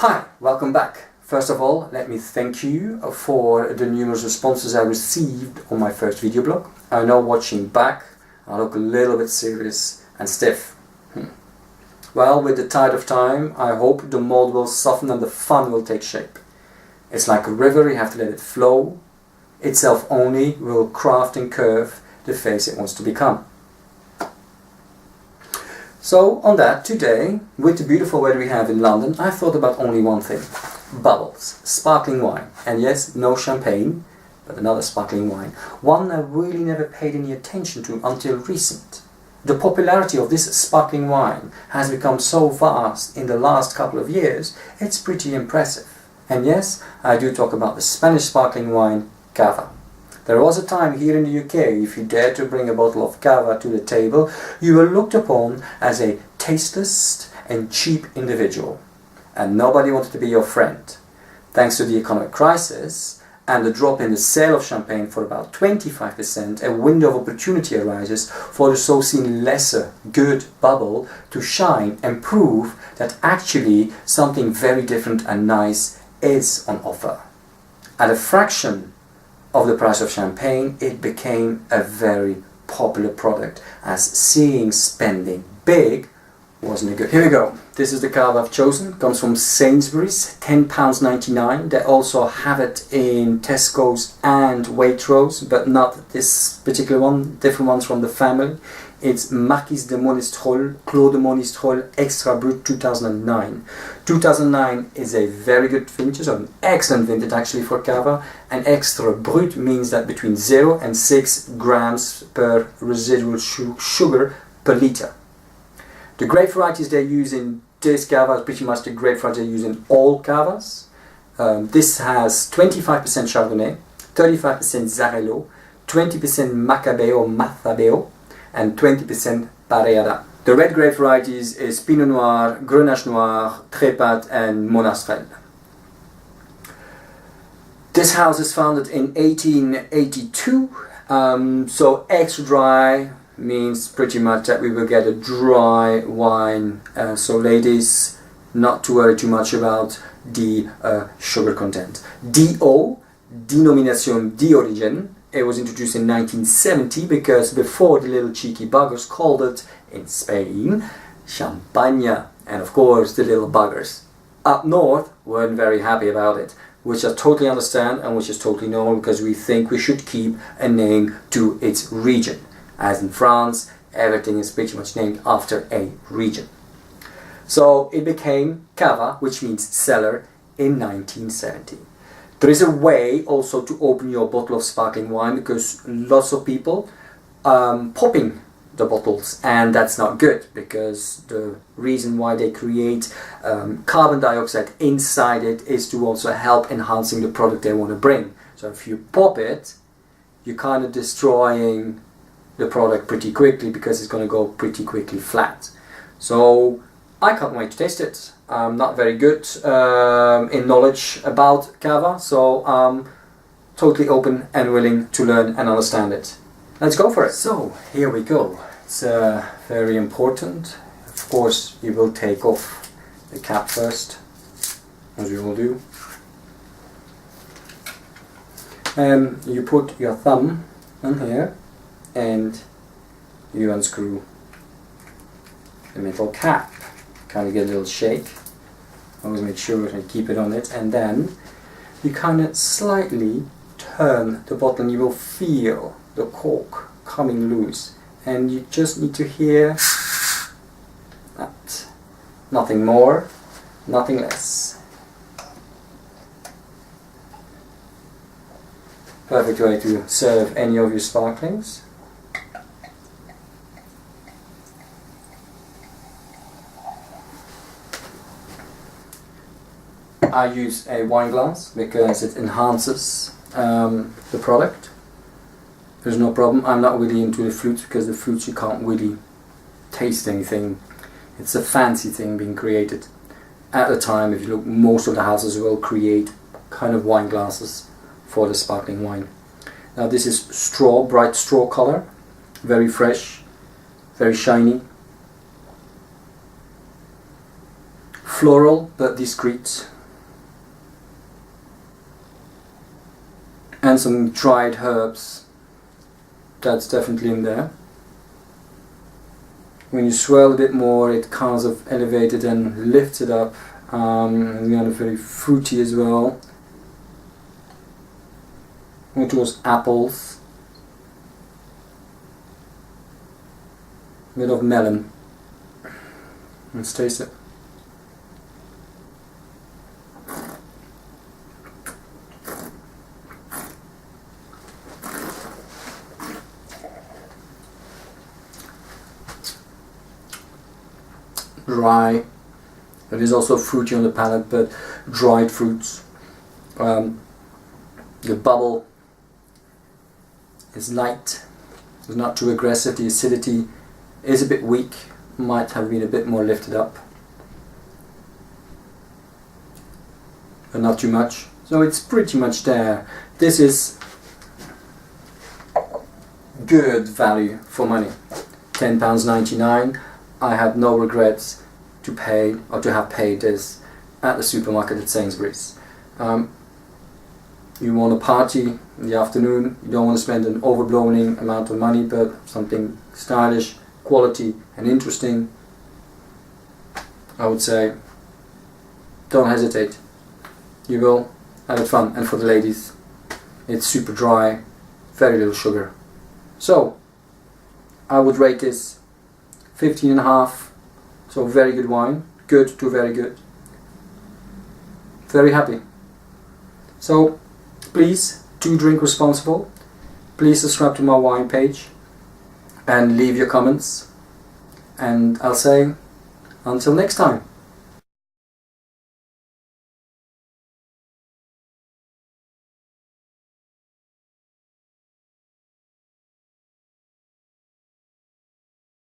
Hi, welcome back. First of all, let me thank you for the numerous responses I received on my first video blog. I know watching back, I look a little bit serious and stiff. Well, with the tide of time, I hope the mold will soften and the fun will take shape. It's like a river, you have to let it flow. Itself only will craft and curve the face it wants to become. So on that, today, with the beautiful weather we have in London, I thought about only one thing. Bubbles, sparkling wine. And yes, no champagne, but another sparkling wine. One I really never paid any attention to until recent. The popularity of this sparkling wine has become so vast in the last couple of years, it's pretty impressive. And yes, I do talk about the Spanish sparkling wine, cava. There was a time here in the UK, if you dared to bring a bottle of cava to the table, you were looked upon as a tasteless and cheap individual. And nobody wanted to be your friend. Thanks to the economic crisis and the drop in the sale of champagne for about 25%, a window of opportunity arises for the so-seen lesser good bubble to shine and prove that actually something very different and nice is on offer. At a fraction of the price of champagne, it became a very popular product, as seeing spending big wasn't a good. Here we go. This is the cava I've chosen. It comes from Sainsbury's, £10.99. They also have it in Tesco's and Waitrose, but not this particular one, different ones from the family. It's Marques de Monistrol, Clos Monistrol Extra Brut 2009. 2009 is a very good vintage, or an excellent vintage actually for cava. And Extra Brut means that between 0 and 6 grams per residual sugar per litre. The grape varieties they use in this cava is pretty much the grape varieties they use in all cavas. This has 25% Chardonnay, 35% Xarello, 20% Macabeo or Mathabeo, and 20% Pareada. The red grape varieties is Pinot Noir, Grenache Noir, Trépat and Monastrell. This house is founded in 1882, so extra dry means pretty much that we will get a dry wine. So ladies, not to worry too much about the sugar content. DO, Denominación de Origen. It was introduced in 1970 because before the little cheeky buggers called it, in Spain, Champagne. And of course the little buggers up north weren't very happy about it, which I totally understand and which is totally normal, because we think we should keep a name to its region. As in France, everything is pretty much named after a region. So it became cava, which means cellar, in 1970. There is a way also to open your bottle of sparkling wine, because lots of people popping the bottles, and that's not good, because the reason why they create carbon dioxide inside it is to also help enhancing the product they want to bring. So if you pop it, you're kind of destroying the product pretty quickly, because it's going to go pretty quickly flat. So I can't wait to taste it. I'm not very good in knowledge about cava, so I'm totally open and willing to learn and understand it. Let's go for it. So here we go. It's very important. Of course, you will take off the cap first, as you will do. You put your thumb on here and you unscrew the metal cap. Kind of get a little shake. Always make sure to keep it on it, and then you kind of slightly turn the bottle and you will feel the cork coming loose, and you just need to hear that. Nothing more, nothing less. Perfect way to serve any of your sparklings. I use a wine glass because it enhances the product. There's no problem. I'm not really into the fruits, because the fruits you can't really taste anything. It's a fancy thing being created. At the time, if you look, most of the houses will create kind of wine glasses for the sparkling wine. Now this is straw, bright straw color, very fresh, very shiny. Floral but discreet. And some dried herbs. That's definitely in there. When you swirl a bit more, it kind of elevates and lifts it up. And kind of very fruity as well. It was apples. A bit of melon. Let's taste it. Dry. It is also fruity on the palate, but dried fruits. The bubble is light. It's not too aggressive. The acidity is a bit weak. Might have been a bit more lifted up, but not too much. So it's pretty much there. This is good value for money. £10.99. I had no regrets to pay or to have paid this at the supermarket at Sainsbury's. You want a party in the afternoon, you don't want to spend an overblown amount of money, but something stylish, quality and interesting, I would say don't hesitate. You will have it fun. And for the ladies, it's super dry, very little sugar. So I would rate this 15.5. So very good wine, good to very good. Very happy. So please do drink responsible. Please subscribe to my wine page and leave your comments. And I'll say until next time.